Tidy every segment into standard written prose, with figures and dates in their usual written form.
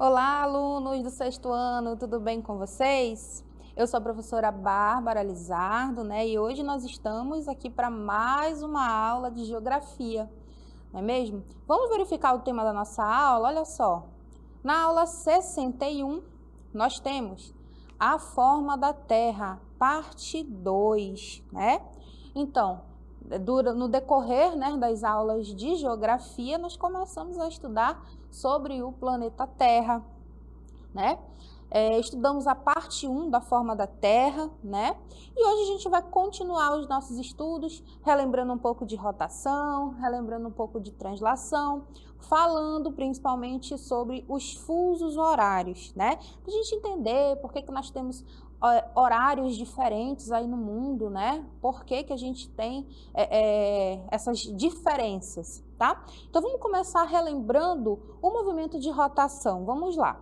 Olá, alunos do sexto ano, tudo bem com vocês? Eu sou a professora Bárbara Lizardo, né? E hoje nós estamos aqui para mais uma aula de geografia, não é mesmo? Vamos verificar o tema da nossa aula? Olha só, na aula 61, nós temos a forma da Terra, parte 2, né? Então, no decorrer, né, das aulas de geografia, nós começamos a estudar sobre o planeta Terra, né? Estudamos a parte 1 da forma da Terra, né? E hoje a gente vai continuar os nossos estudos, relembrando um pouco de rotação, relembrando um pouco de translação, falando principalmente sobre os fusos horários, né? Para a gente entender por que nós temos horários diferentes aí no mundo, né? Por que a gente tem essas diferenças, tá? Então vamos começar relembrando o movimento de rotação. Vamos lá.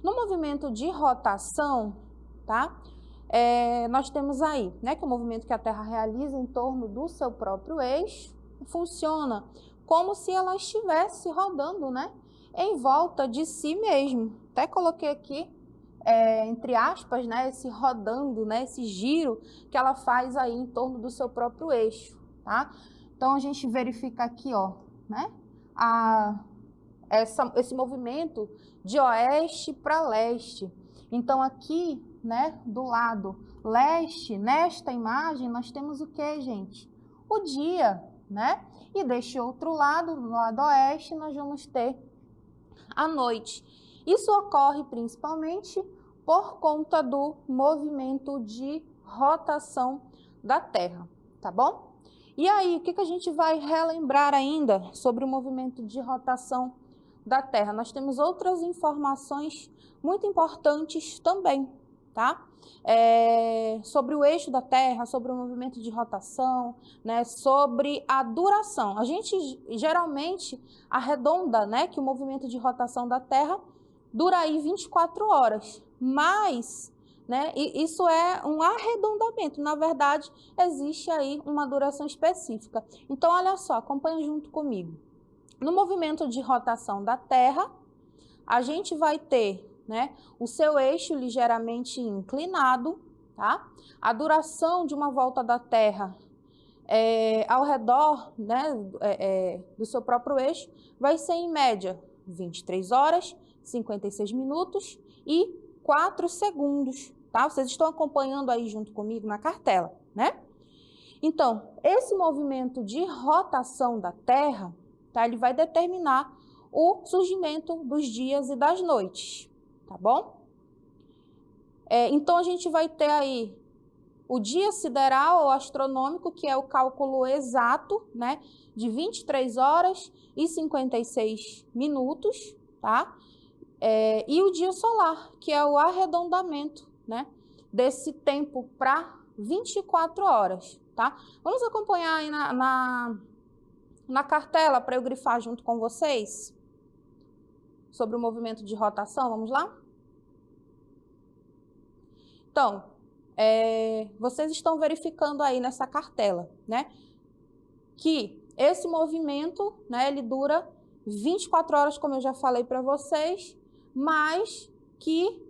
No movimento de rotação, tá? Nós temos aí, né, que o movimento que a Terra realiza em torno do seu próprio eixo funciona como se ela estivesse rodando, né, em volta de si mesmo. Até coloquei aqui, entre aspas, né, esse rodando, né, esse giro que ela faz aí em torno do seu próprio eixo, tá? Então, a gente verifica aqui, ó, né, esse movimento de oeste para leste. Então, aqui, né, do lado leste, nesta imagem, nós temos o que, gente? O dia, né? E deste outro lado, do lado oeste, nós vamos ter a noite. Isso ocorre principalmente por conta do movimento de rotação da Terra, tá bom? E aí, o que a gente vai relembrar ainda sobre o movimento de rotação da Terra? Nós temos outras informações muito importantes também, tá? Sobre o eixo da Terra, sobre o movimento de rotação, né? Sobre a duração. A gente geralmente arredonda, né, que o movimento de rotação da Terra dura aí 24 horas, mas, né, isso é um arredondamento. Na verdade, existe aí uma duração específica. Então, olha só, acompanha junto comigo. No movimento de rotação da Terra, a gente vai ter, né, o seu eixo ligeiramente inclinado, tá? A duração de uma volta da Terra ao redor, né, do seu próprio eixo vai ser, em média, 23 horas, 56 minutos e 4 segundos, tá? Vocês estão acompanhando aí junto comigo na cartela, né? Então, esse movimento de rotação da Terra, tá? Ele vai determinar o surgimento dos dias e das noites, tá bom? Então, a gente vai ter aí o dia sideral ou astronômico, que é o cálculo exato, né, de 23 horas e 56 minutos, tá? E o dia solar, que é o arredondamento, né, desse tempo para 24 horas, tá? Vamos acompanhar aí na cartela para eu grifar junto com vocês sobre o movimento de rotação. Vamos lá? Então, vocês estão verificando aí nessa cartela, né, que esse movimento, né, ele dura 24 horas, como eu já falei para vocês, mas que,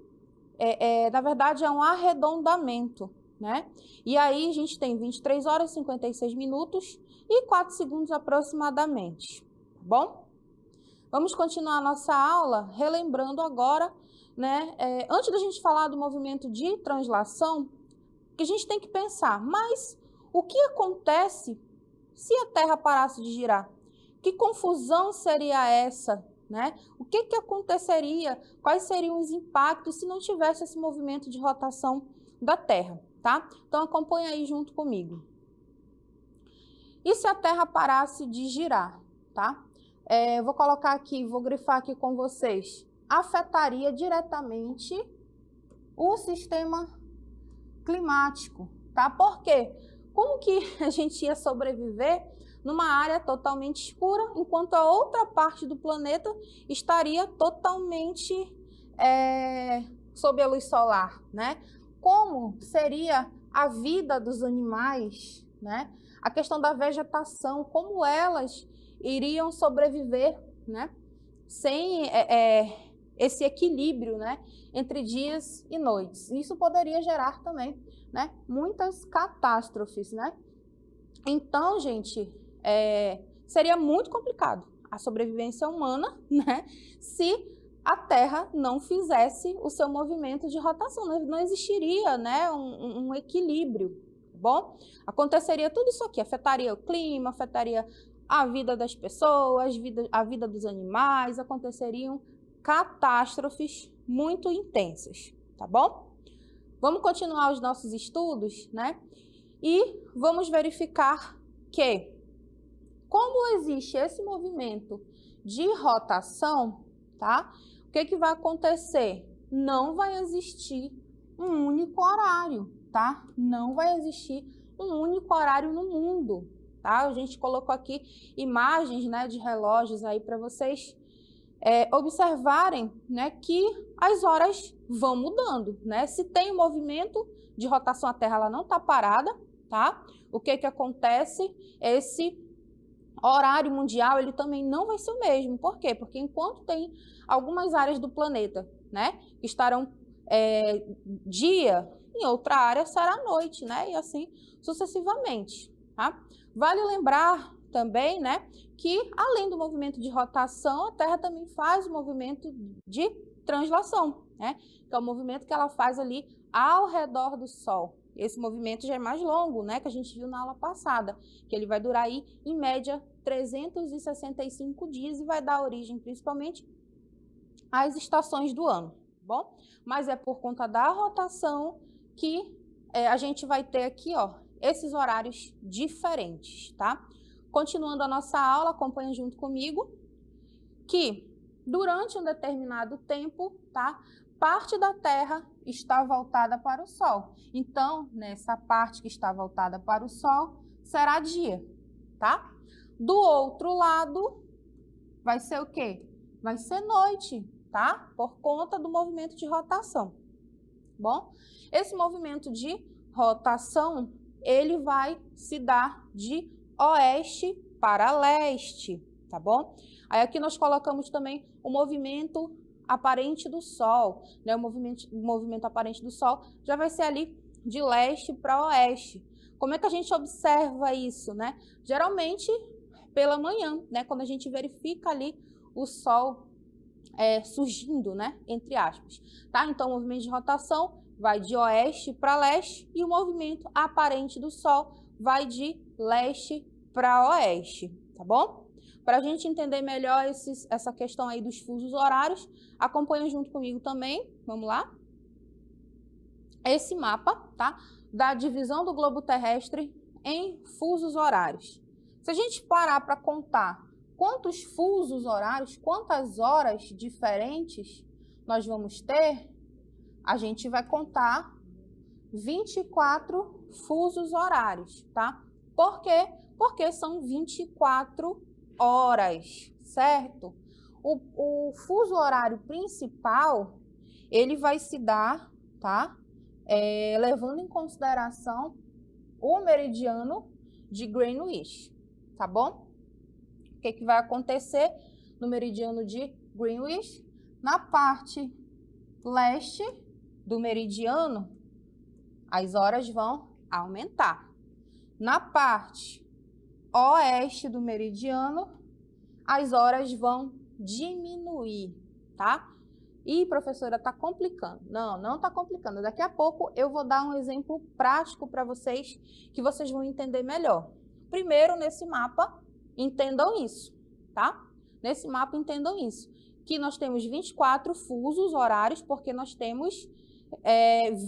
na verdade, é um arredondamento, né? E aí a gente tem 23 horas, 56 minutos e 4 segundos aproximadamente, tá bom? Vamos continuar a nossa aula relembrando agora, né, antes da gente falar do movimento de translação, que a gente tem que pensar, mas o que acontece se a Terra parasse de girar? Que confusão seria essa, né? O que aconteceria? Quais seriam os impactos se não tivesse esse movimento de rotação da Terra, tá? Então acompanha aí junto comigo. E se a Terra parasse de girar, tá? Vou colocar aqui, vou grifar aqui com vocês. Afetaria diretamente o sistema climático, tá? Por quê? Como que a gente ia sobreviver numa área totalmente escura, enquanto a outra parte do planeta estaria totalmente sob a luz solar, né? Como seria a vida dos animais, né? A questão da vegetação, como elas iriam sobreviver, né? Sem esse equilíbrio, né, entre dias e noites. Isso poderia gerar também, né, muitas catástrofes, né? Então, gente, seria muito complicado a sobrevivência humana, né, se a Terra não fizesse o seu movimento de rotação, não existiria, né, um equilíbrio, tá bom? Aconteceria tudo isso aqui, afetaria o clima, afetaria a vida das pessoas, a vida dos animais, aconteceriam catástrofes muito intensas, tá bom? Vamos continuar os nossos estudos, né? E vamos verificar que, como existe esse movimento de rotação, tá? O que vai acontecer? Não vai existir um único horário, tá? Não vai existir um único horário no mundo, tá? A gente colocou aqui imagens, né, de relógios aí para vocês observarem, né, que as horas vão mudando, né? Se tem um movimento de rotação, a Terra ela não está parada, tá? O que acontece? Esse horário mundial ele também não vai ser o mesmo. Por quê? Porque enquanto tem algumas áreas do planeta, né, que estarão dia, em outra área será noite, né? E assim sucessivamente, tá? Vale lembrar também, né, que além do movimento de rotação, a Terra também faz o movimento de translação, né? Que é o movimento que ela faz ali ao redor do Sol. Esse movimento já é mais longo, né, que a gente viu na aula passada, que ele vai durar aí, em média, 365 dias e vai dar origem, principalmente, às estações do ano, tá bom? Mas é por conta da rotação que a gente vai ter aqui, ó, esses horários diferentes, tá? Continuando a nossa aula, acompanha junto comigo, que durante um determinado tempo, tá, parte da Terra está voltada para o Sol. Então, nessa parte que está voltada para o Sol, será dia, tá? Do outro lado, vai ser o quê? Vai ser noite, tá? Por conta do movimento de rotação. Bom, esse movimento de rotação, ele vai se dar de oeste para leste, tá bom? Aí aqui nós colocamos também o movimento aparente do Sol, né? O movimento aparente do Sol já vai ser ali de leste para oeste. Como é que a gente observa isso, né? Geralmente pela manhã, né? Quando a gente verifica ali o Sol surgindo, né? Entre aspas, tá? Então o movimento de rotação vai de oeste para leste e o movimento aparente do Sol vai de leste para oeste, tá bom? Para a gente entender melhor essa questão aí dos fusos horários, acompanha junto comigo também, vamos lá? Esse mapa, tá? Da divisão do globo terrestre em fusos horários. Se a gente parar para contar quantos fusos horários, quantas horas diferentes nós vamos ter, a gente vai contar 24 fusos horários, tá? Por quê? Porque são 24 horas, certo? O fuso horário principal, ele vai se dar, tá? Levando em consideração o meridiano de Greenwich, tá bom? O que vai acontecer no meridiano de Greenwich? Na parte leste do meridiano, as horas vão aumentar. Na parte oeste do meridiano, as horas vão diminuir, tá? Ih, professora, tá complicando. Não, não tá complicando. Daqui a pouco eu vou dar um exemplo prático para vocês, que vocês vão entender melhor. Primeiro, nesse mapa, entendam isso, tá? Nesse mapa, entendam isso. Que nós temos 24 fusos horários, porque nós temos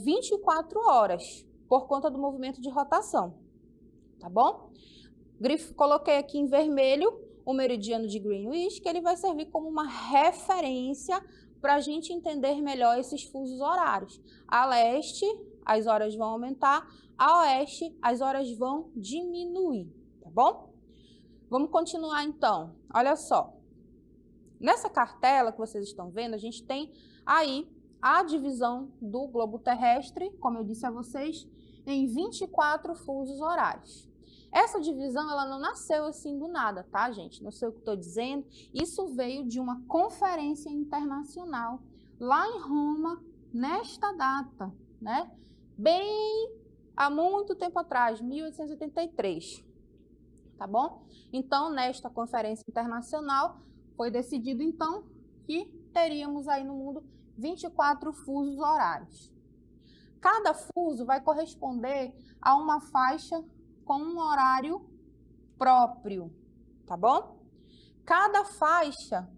24 horas, por conta do movimento de rotação, tá bom? Coloquei aqui em vermelho o meridiano de Greenwich, que ele vai servir como uma referência para a gente entender melhor esses fusos horários. A leste, as horas vão aumentar, a oeste, as horas vão diminuir, tá bom? Vamos continuar então. Olha só. Nessa cartela que vocês estão vendo, a gente tem aí a divisão do globo terrestre, como eu disse a vocês, em 24 fusos horários. Essa divisão, ela não nasceu assim do nada, tá, gente? Não sei o que estou dizendo. Isso veio de uma conferência internacional lá em Roma, nesta data, né? Bem há muito tempo atrás, 1883, tá bom? Então, nesta conferência internacional, foi decidido, então, que teríamos aí no mundo 24 fusos horários. Cada fuso vai corresponder a uma faixa com um horário próprio, tá bom? Cada faixa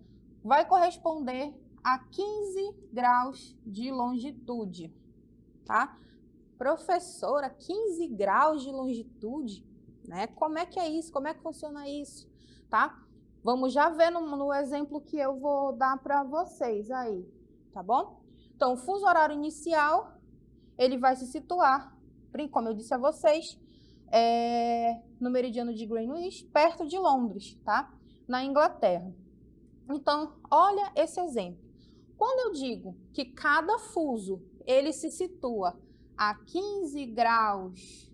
vai corresponder a 15 graus de longitude, tá? Professora, 15 graus de longitude, né? Como é que é isso? Como é que funciona isso, tá? Vamos já ver no exemplo que eu vou dar para vocês aí, tá bom? Então, o fuso horário inicial, ele vai se situar, como eu disse a vocês, no meridiano de Greenwich, perto de Londres, tá? Na Inglaterra. Então, olha esse exemplo. Quando eu digo que cada fuso, ele se situa a 15 graus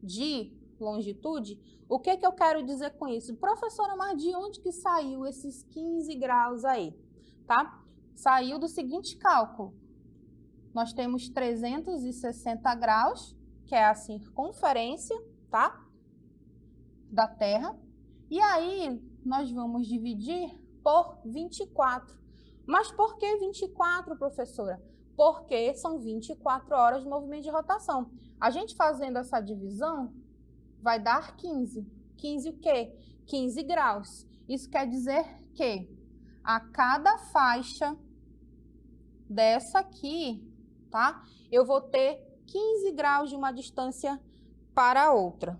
de longitude, o que eu quero dizer com isso? Professora, mas de onde que saiu esses 15 graus aí, tá? Saiu do seguinte cálculo. Nós temos 360 graus, que é a circunferência, tá? Da Terra. E aí, nós vamos dividir por 24. Mas por que 24, professora? Porque são 24 horas de movimento de rotação. A gente fazendo essa divisão, vai dar 15. 15 o quê? 15 graus. Isso quer dizer que a cada faixa dessa aqui, tá? Eu vou ter 15 graus de uma distância para a outra,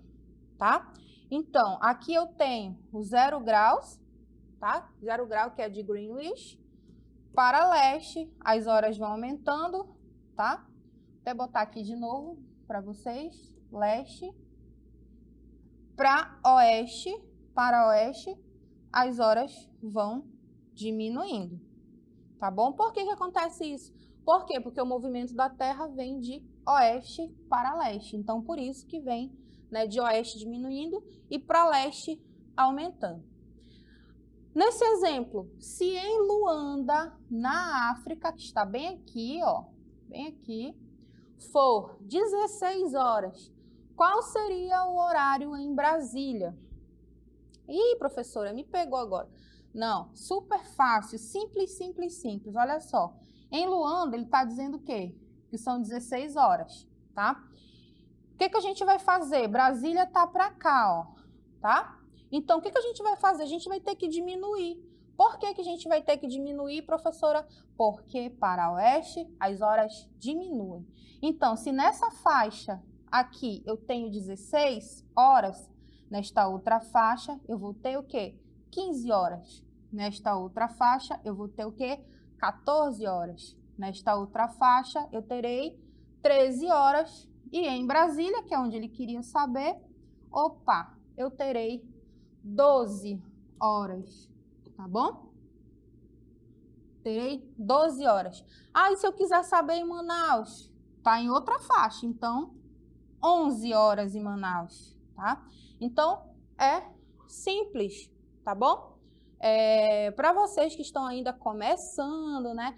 tá? Então, aqui eu tenho o 0 graus, tá? 0 grau que é de Greenwich. Para leste, as horas vão aumentando, tá? Vou até botar aqui de novo para vocês. Leste. Para oeste, as horas vão diminuindo, tá bom? Por que acontece isso? Por quê? Porque o movimento da Terra vem de oeste para leste. Então, por isso que vem, né, de oeste diminuindo e para leste aumentando. Nesse exemplo, se em Luanda, na África, que está bem aqui, ó, bem aqui, for 16 horas, qual seria o horário em Brasília? Ih, professora, me pegou agora. Não, super fácil, simples, simples, simples. Olha só, em Luanda ele está dizendo o quê? Que são 16 horas, tá? O que a gente vai fazer? Brasília está para cá, ó, tá? Então, o que a gente vai fazer? A gente vai ter que diminuir. Por que a gente vai ter que diminuir, professora? Porque para oeste as horas diminuem. Então, se nessa faixa aqui eu tenho 16 horas, nesta outra faixa eu vou ter o quê? 15 horas. Nesta outra faixa eu vou ter o quê? 14 horas. Nesta outra faixa eu terei 13 horas. E em Brasília, que é onde ele queria saber, opa, eu terei 12 horas, tá bom? Terei 12 horas. Ah, e se eu quiser saber em Manaus? Tá em outra faixa, então 11 horas em Manaus, tá? Então, é simples, tá bom? Para vocês que estão ainda começando, né,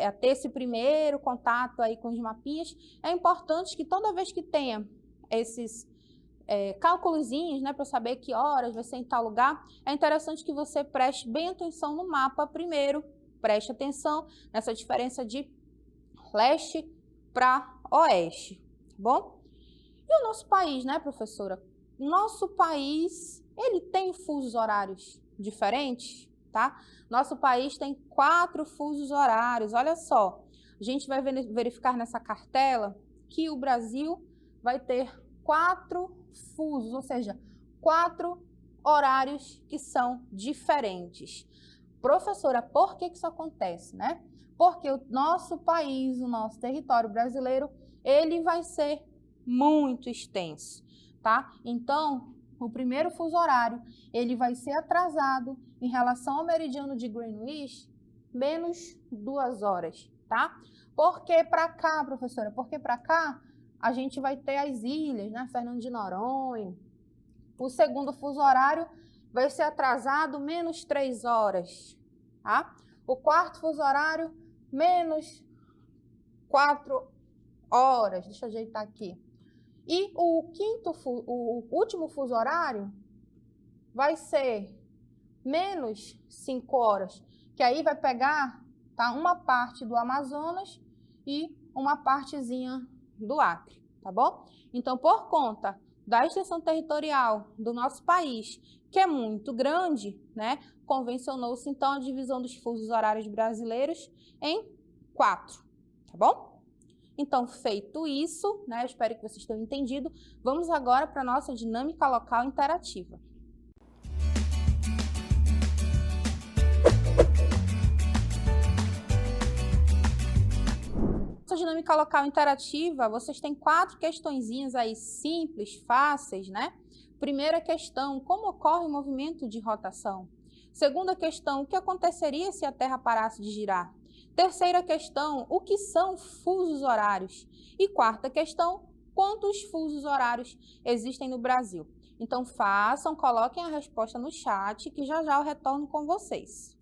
a ter esse primeiro contato aí com os mapinhas, é importante que toda vez que tenha esses cálculozinhos, né, para saber que horas vai ser em tal lugar, é interessante que você preste bem atenção no mapa primeiro, preste atenção nessa diferença de leste para oeste, tá bom? E o nosso país, né, professora? Nosso país, ele tem fusos horários diferentes, tá? Nosso país tem 4 fusos horários, olha só. A gente vai verificar nessa cartela que o Brasil vai ter 4 fusos, ou seja, 4 horários que são diferentes. Professora, por que isso acontece, né? Porque o nosso país, o nosso território brasileiro, ele vai ser muito extenso, tá? Então, o primeiro fuso horário, ele vai ser atrasado em relação ao meridiano de Greenwich, menos 2 horas, tá? Por que para cá, professora? Porque para cá a gente vai ter as ilhas, né? Fernando de Noronha, O segundo fuso horário vai ser atrasado menos 3 horas, tá? O quarto fuso horário, menos 4 horas. Deixa eu ajeitar aqui. E o último fuso horário vai ser menos 5 horas, que aí vai pegar, tá, uma parte do Amazonas e uma partezinha do Acre, tá bom? Então, por conta da extensão territorial do nosso país, que é muito grande, né, convencionou-se então a divisão dos fusos horários brasileiros em 4, tá bom? Então, feito isso, né, eu espero que vocês tenham entendido, vamos agora para a nossa dinâmica local interativa. Essa dinâmica local interativa, vocês têm 4 questõezinhas aí simples, fáceis, né? Primeira questão, como ocorre o movimento de rotação? Segunda questão, o que aconteceria se a Terra parasse de girar? Terceira questão, o que são fusos horários? E quarta questão, quantos fusos horários existem no Brasil? Então façam, coloquem a resposta no chat, que já já eu retorno com vocês.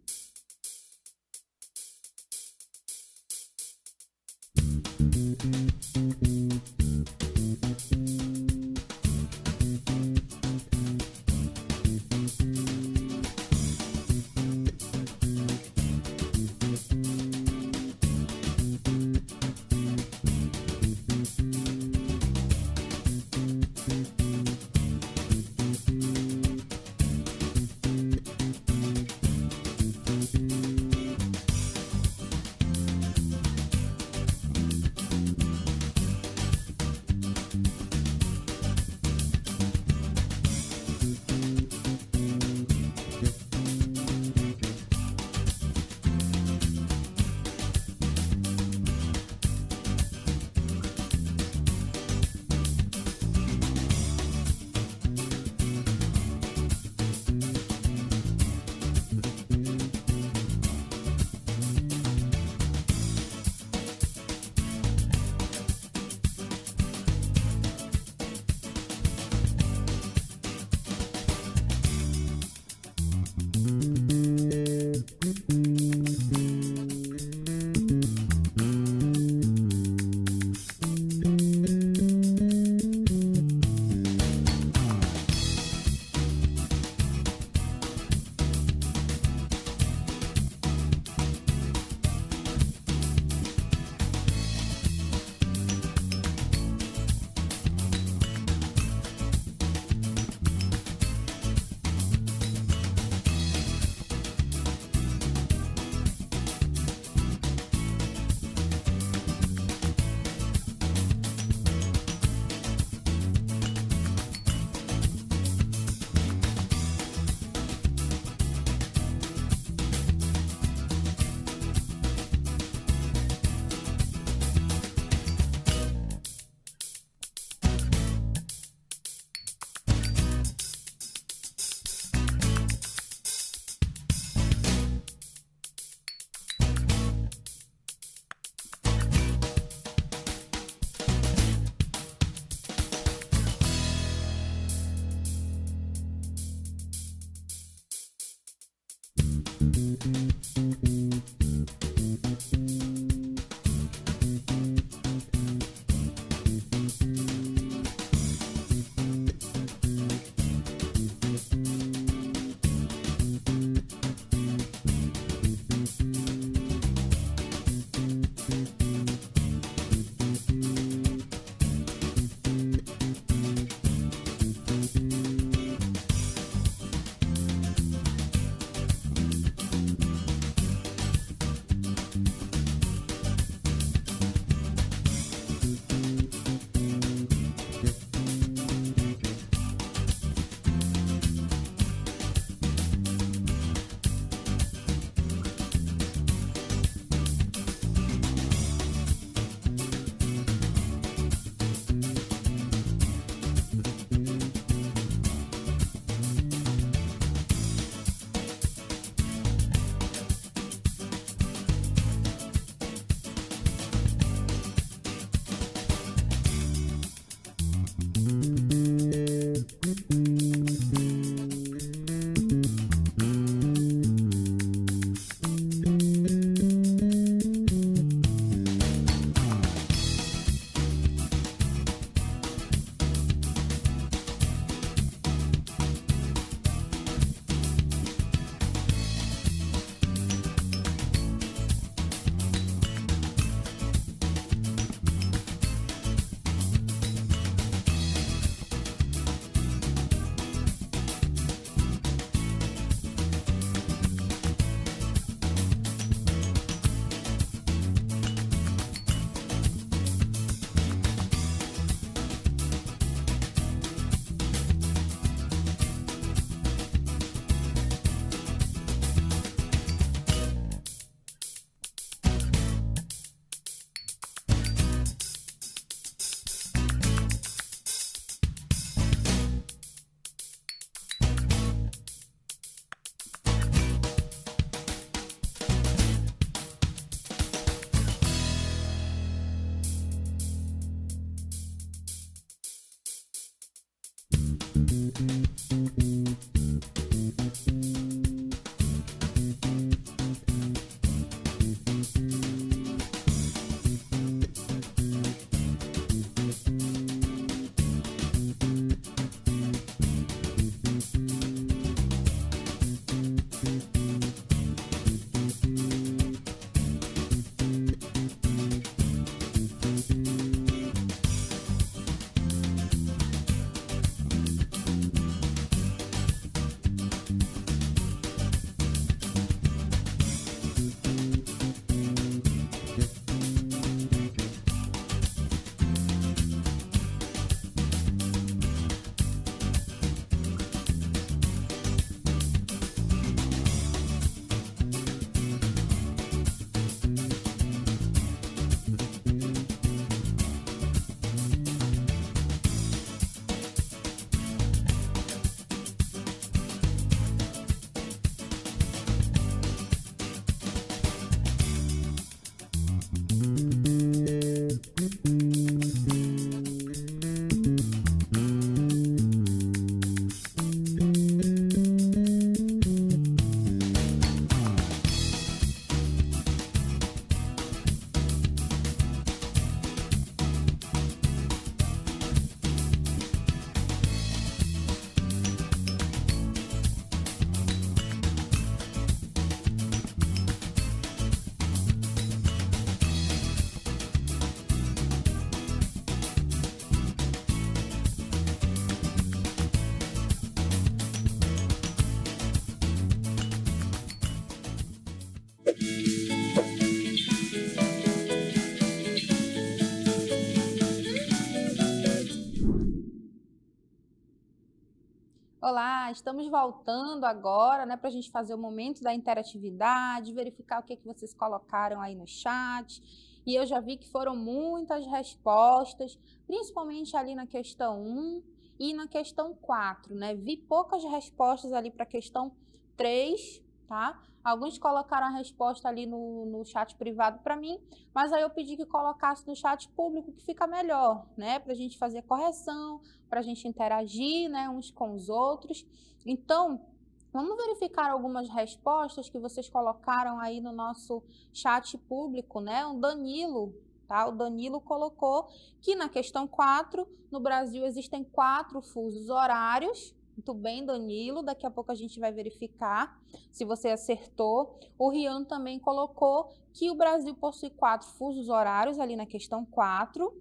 Olá, estamos voltando agora, né, para a gente fazer o momento da interatividade, verificar o que vocês colocaram aí no chat. E eu já vi que foram muitas respostas, principalmente ali na questão 1 e na questão 4, né? Vi poucas respostas ali para a questão 3, tá? Alguns colocaram a resposta ali no chat privado para mim, mas aí eu pedi que colocasse no chat público, que fica melhor, né? Para a gente fazer correção, para a gente interagir, né, uns com os outros. Então, vamos verificar algumas respostas que vocês colocaram aí no nosso chat público, né? O Danilo, tá? O Danilo colocou que na questão 4, no Brasil existem 4 fusos horários. Muito bem, Danilo, daqui a pouco a gente vai verificar se você acertou. O Rian também colocou que o Brasil possui 4 fusos horários ali na questão 4,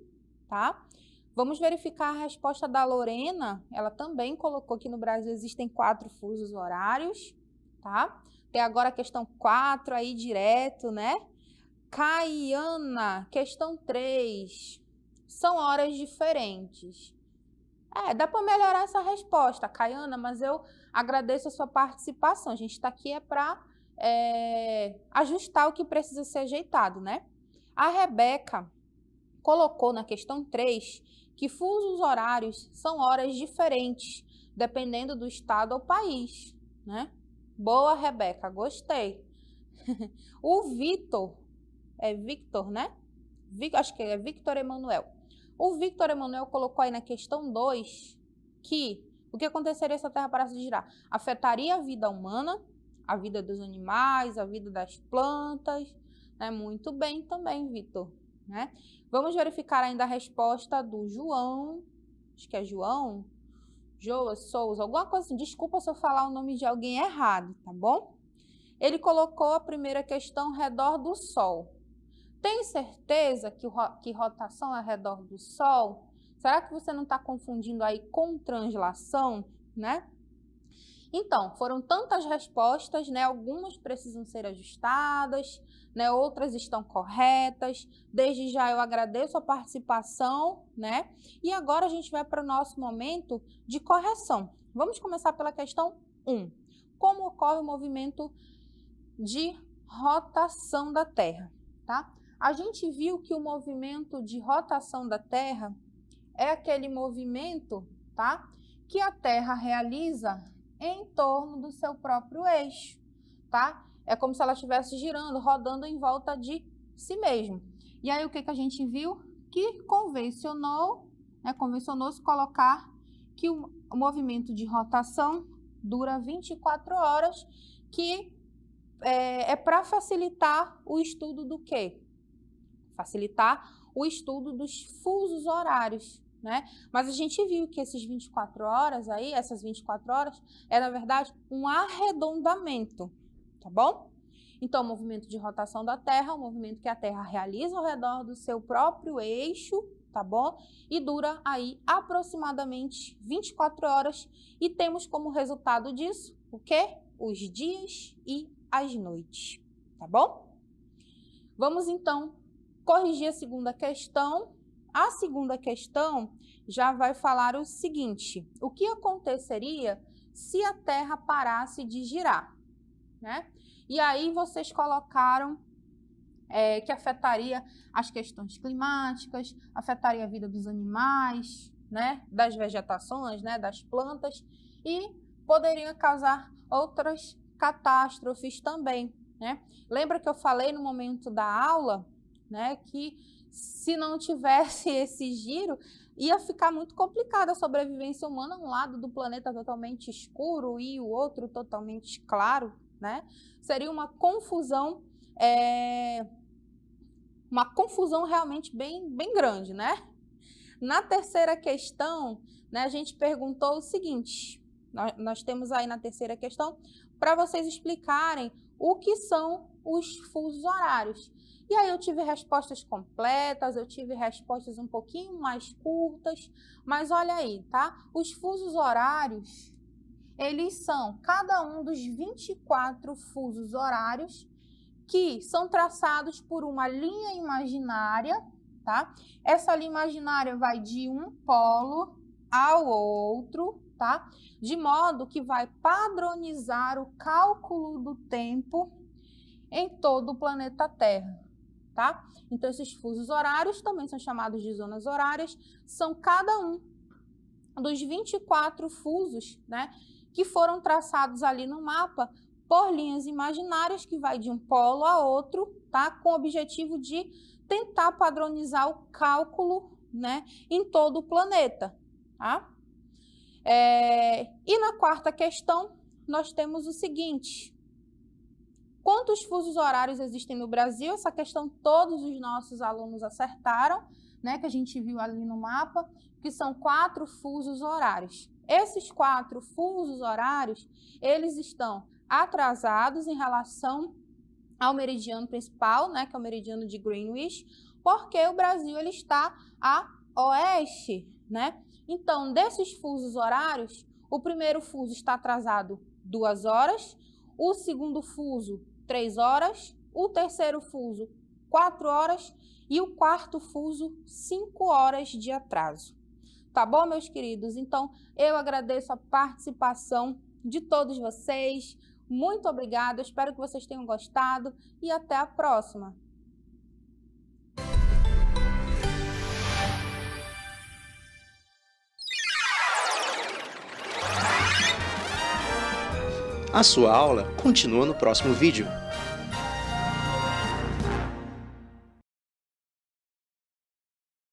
tá? Vamos verificar a resposta da Lorena. Ela também colocou que no Brasil existem 4 fusos horários, tá? Até agora a questão 4 aí direto, né? Caiana, questão 3. São horas diferentes. Dá para melhorar essa resposta, Caiana, mas eu agradeço a sua participação. A gente está aqui para ajustar o que precisa ser ajeitado, né? A Rebeca colocou na questão 3 que fusos horários são horas diferentes, dependendo do estado ou país, né? Boa, Rebeca, gostei. O Vitor, Victor, né? Acho que é Victor Emanuel. O Victor Emanuel colocou aí na questão 2 que o que aconteceria se a Terra parasse de girar? Afetaria a vida humana, a vida dos animais, a vida das plantas, né? Muito bem também, Victor, né? Vamos verificar ainda a resposta do João, acho que é João, Joas, Souza, alguma coisa assim. Desculpa se eu falar o nome de alguém errado, tá bom? Ele colocou a primeira questão ao redor do Sol. Tem certeza que rotação ao redor do Sol? Será que você não está confundindo aí com translação, né? Então, foram tantas respostas, né? Algumas precisam ser ajustadas, né? Outras estão corretas. Desde já eu agradeço a participação, né? E agora a gente vai para o nosso momento de correção. Vamos começar pela questão 1. Como ocorre o movimento de rotação da Terra, tá? A gente viu que o movimento de rotação da Terra é aquele movimento, tá? Que a Terra realiza em torno do seu próprio eixo, tá? É como se ela estivesse girando, rodando em volta de si mesma. E aí o que a gente viu? Que convencionou-se colocar que o movimento de rotação dura 24 horas, que é para facilitar o estudo do quê? Facilitar o estudo dos fusos horários, né? Mas a gente viu que essas 24 horas, é, na verdade, um arredondamento, tá bom? Então, o movimento de rotação da Terra é um movimento que a Terra realiza ao redor do seu próprio eixo, tá bom? E dura aí aproximadamente 24 horas e temos como resultado disso o quê? Os dias e as noites, tá bom? Vamos então corrigir a segunda questão. A segunda questão já vai falar o seguinte: o que aconteceria se a Terra parasse de girar, né? E aí vocês colocaram que afetaria as questões climáticas, afetaria a vida dos animais, né, das vegetações, né, das plantas, e poderia causar outras catástrofes também, né? Lembra que eu falei no momento da aula, né, que se não tivesse esse giro, ia ficar muito complicada a sobrevivência humana, um lado do planeta totalmente escuro e o outro totalmente claro, né? Seria uma confusão realmente bem grande, né? Na terceira questão, né, a gente perguntou o seguinte, nós temos aí na terceira questão, para vocês explicarem o que são os fusos horários. E aí eu tive respostas completas, eu tive respostas um pouquinho mais curtas, mas olha aí, tá? Os fusos horários, eles são cada um dos 24 fusos horários que são traçados por uma linha imaginária, tá? Essa linha imaginária vai de um polo ao outro, tá? De modo que vai padronizar o cálculo do tempo em todo o planeta Terra, tá? Então, esses fusos horários também são chamados de zonas horárias, são cada um dos 24 fusos, né, que foram traçados ali no mapa por linhas imaginárias que vai de um polo a outro, tá? Com o objetivo de tentar padronizar o cálculo, né, em todo o planeta, tá? E na quarta questão, nós temos o seguinte: quantos fusos horários existem no Brasil? Essa questão todos os nossos alunos acertaram, né, que a gente viu ali no mapa, que são 4 fusos horários. Esses 4 fusos horários, eles estão atrasados em relação ao meridiano principal, né, que é o meridiano de Greenwich, porque o Brasil ele está a oeste, né? Então, desses fusos horários, o primeiro fuso está atrasado 2 horas, o segundo fuso 3 horas, o terceiro fuso 4 horas e o quarto fuso 5 horas de atraso. Tá bom, meus queridos? Então, eu agradeço a participação de todos vocês. Muito obrigada, espero que vocês tenham gostado e até a próxima. A sua aula continua no próximo vídeo.